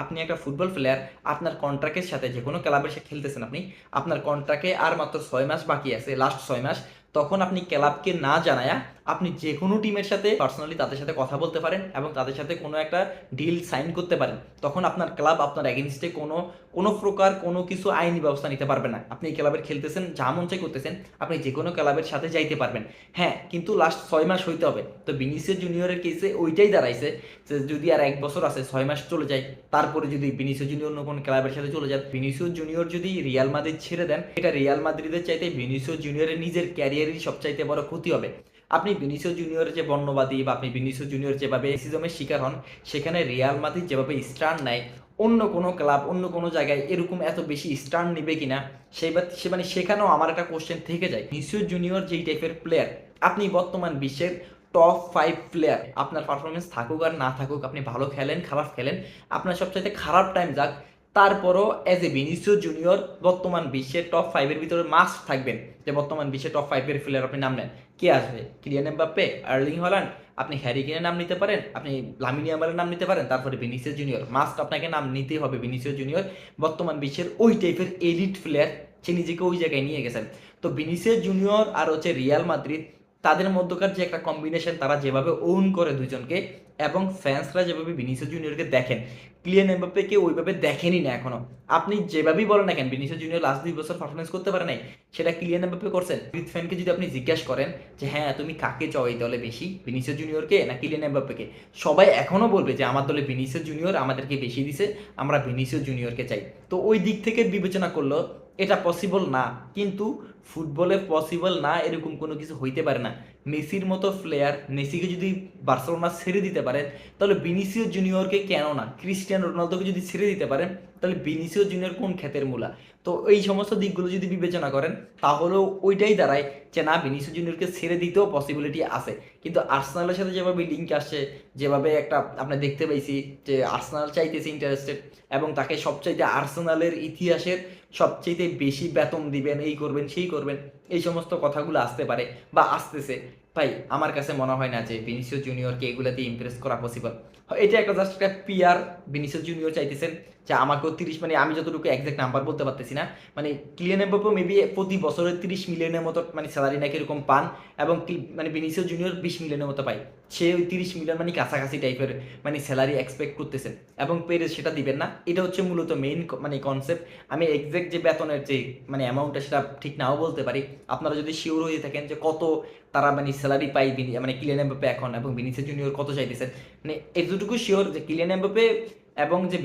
আপনি একটা football player, আপনার কন্ট্রাক্টের সাথে যে কোনো ক্লাবের সাথে খেলতেছেন আপনি, আপনার কন্ট্রাক্টে আর মাত্র 6 মাস বাকি আছে, লাস্ট 6 মাস, তখন আপনি ক্লাবকে না জানায়া আপনি যে কোনো টিমের সাথে পার্সোনালি তাদের সাথে কথা বলতে পারেন এবং তাদের সাথে কোনো একটা ডিল সাইন করতে পারেন। তখন আপনার ক্লাব আপনার এগেনস্টে কোনো কোনো প্রকার কোনো কিছু আইনি ব্যবস্থা নিতে পারবে না। আপনি এই ক্লাবের খেলতেছেন, যা মন চাই করতেছেন, আপনি যে কোনো ক্লাবের সাথে যাইতে পারবেন। হ্যাঁ, কিন্তু লাস্ট 6 মাস হইতে হবে। তো ভিনিসিয়াস জুনিয়রের কেসে ওইটাই দাঁড়াইছে যে যদি আর 1 বছর আছে, 6 মাস চলে যায়, তারপরে যদি ভিনিসিয়াস জুনিয়র অন্য কোনো ক্লাবের সাথে চলে যান, ভিনিসিয়াস জুনিয়র যদি রিয়াল মাদ্রিদ ছেড়ে দেন, এটা রিয়াল মাদ্রিদের চাইতে ভিনিসিয়াস জুনিয়রের নিজের ক্যারিয়ারেরই সবচাইতে বড় ক্ষতি হবে। আপনি ভিনিসিয়াস জুনিয়র যে বর্ণবাদী বা আপনি ভিনিসিয়াস জুনিয়র যেভাবে রেসিজমের শিকার হন, সেখানে রিয়াল মাদ্রিদ যেভাবে স্ট্যান্ড নেয়, অন্য কোনো ক্লাব অন্য কোনো জায়গায় এরকম এত বেশি স্ট্যান্ড নেবে কিনা, সে মানে সেখানেও আমার একটা কোশ্চেন থেকে যায়। ভিনিসিয়াস জুনিয়র যেই টাইপের প্লেয়ার, আপনি বর্তমান বিশ্বের টপ 5 প্লেয়ার, আপনার পারফরমেন্স থাকুক আর না থাকুক, আপনি ভালো খেলেন খারাপ খেলেন, আপনার সবচাইতে খারাপ টাইম যাক, তারপরও অ্যাজ এ ভিনিসিয়াস জুনিয়র বর্তমান বিশ্বের টপ 5-এর ভিতরে মাস্ট থাকবেন। যে বর্তমান বিশ্বের টপ 5-এর প্লেয়ার আপনি নাম নেন, কে আসবে? কিলিয়ান এমবাপ্পে, আর্লিং হল্যান্ড, আপনি হ্যারি কেনের নাম নিতে পারেন, আপনি লামিন ইয়ামালের নাম নিতে পারেন, তারপরে ভিনিসিয়াস জুনিয়র মাস্ট আপনাকে নাম নিতেই হবে। ভিনিসিয়াস জুনিয়র বর্তমান বিশ্বের ওই টাইপের এলিট প্লেয়ার, সে নিজেকে ওই জায়গায় নিয়ে গেছেন। তো ভিনিসিয়াস জুনিয়র আর হচ্ছে রিয়াল মাদ্রিদ, তাদের মধ্যকার যে একটা কম্বিনেশন, তারা যেভাবে ওন করে দুজনকে, এবং ফ্যান্সরা যেভাবে ভিনিসিয়াস জুনিয়রকে দেখেন, ক্লিয়ান এমবাপ্পেকে ওইভাবে দেখেনি না এখনো। আপনি যেভাবেই বলেন না কেন, ভিনিসিয়াস জুনিয়র লাস্ট 2 বছর পারফরমেন্স করতে পারে নাই, সেটা ক্লিয়ান এমবাপ্পে করছেন। মাদ্রিদ ফ্যানকে যদি আপনি জিজ্ঞাসা করেন যে হ্যাঁ তুমি কাকে চাও এই দলে বেশি, ভিনিসিয়াস জুনিয়রকে না কিলিয়ান এমবাপ্পেকে, সবাই এখনো বলবে যে আমার দলে ভিনিসিয়াস জুনিয়র আমাদেরকে বেশি দিছে, আমরা ভিনিসিয়াস জুনিয়রকে চাই। তো ওই দিক থেকে বিবেচনা করলো এটা পসিবল না। কিন্তু ফুটবলে পসিবল না এরকম কোনো কিছু হইতে পারে না। মেসির মতো প্লেয়ার, মেসিকে যদি বার্সেলোনা ছেড়ে দিতে পারে, তাহলে ভিনিসিয়াস জুনিয়রকে কেন না? ক্রিস্টিয়ানো রোনালদোকে যদি ছেড়ে দিতে পারেন, তাহলে ভিনিসিয়াস জুনিয়র কোন ক্ষেতের মূলা? তো এই সমস্ত দিকগুলো যদি বিবেচনা করেন, তাহলেও ওইটাই দাঁড়ায় যে না, ভিনিসিয়াস জুনিয়রকে ছেড়ে দিতেও পসিবিলিটি আছে। কিন্তু আর্সেনালের সাথে যেভাবে লিঙ্ক আসছে, যেভাবে একটা আমরা দেখতে পাইছি যে আর্সেনাল চাইতেছে ইন্টারেস্টেড, এবং তাকে সবচাইতে আর্সেনালের ইতিহাসের সবচাইতে বেশি বেতন দিবেন, এই করবেন সেই করবেন, এই সমস্ত কথাগুলো আসতে পারে বা আসতেছে। ভাই আমার কাছে মনে হয় না যে ভিনিসিয়াস জুনিয়রকে এগুলাতে ইমপ্রেস করা পসিবল। এটা একটা জাস্ট একটা পিআর। ভিনিসিয়াস জুনিয়র চাইতেছেন যে আমাকেও 30, মানে আমি যতটুকু এক্সাক্ট নাম্বার বলতে পারতেছি না, মানে কিলিয়ান এমবাপ্পে মেবি প্রতি বছরে 30 মিলিয়নের মতো মানে স্যালারি নাকি এরকম পান, এবং মানে ভিনিসিয়াস জুনিয়র 20 মিলিয়নের মতো পায়। সে ওই 30 মিলিয়ন মানে কাছাকাছি টাইপের মানে স্যালারি এক্সপেক্ট করতেছেন, এবং পেরে সেটা দিবেন না। এটা হচ্ছে মূলত মেইন মানে কনসেপ্ট। আমি এক্সাক্ট যে বেতনের যে মানে অ্যামাউন্টটা, সেটা ঠিক নাও বলতে পারি। আপনারা যদি শিওর হয়ে থাকেন যে কত তারা মানে স্যালারি পাই মানে কিলিয়ান এমবাপ্পে এখন, এবং ভিনিসিয়াস জুনিয়র কত চাইতেছেন, মানে এতটুকু শিওর যে কিলিয়ান এমবাপ্পে এবং যে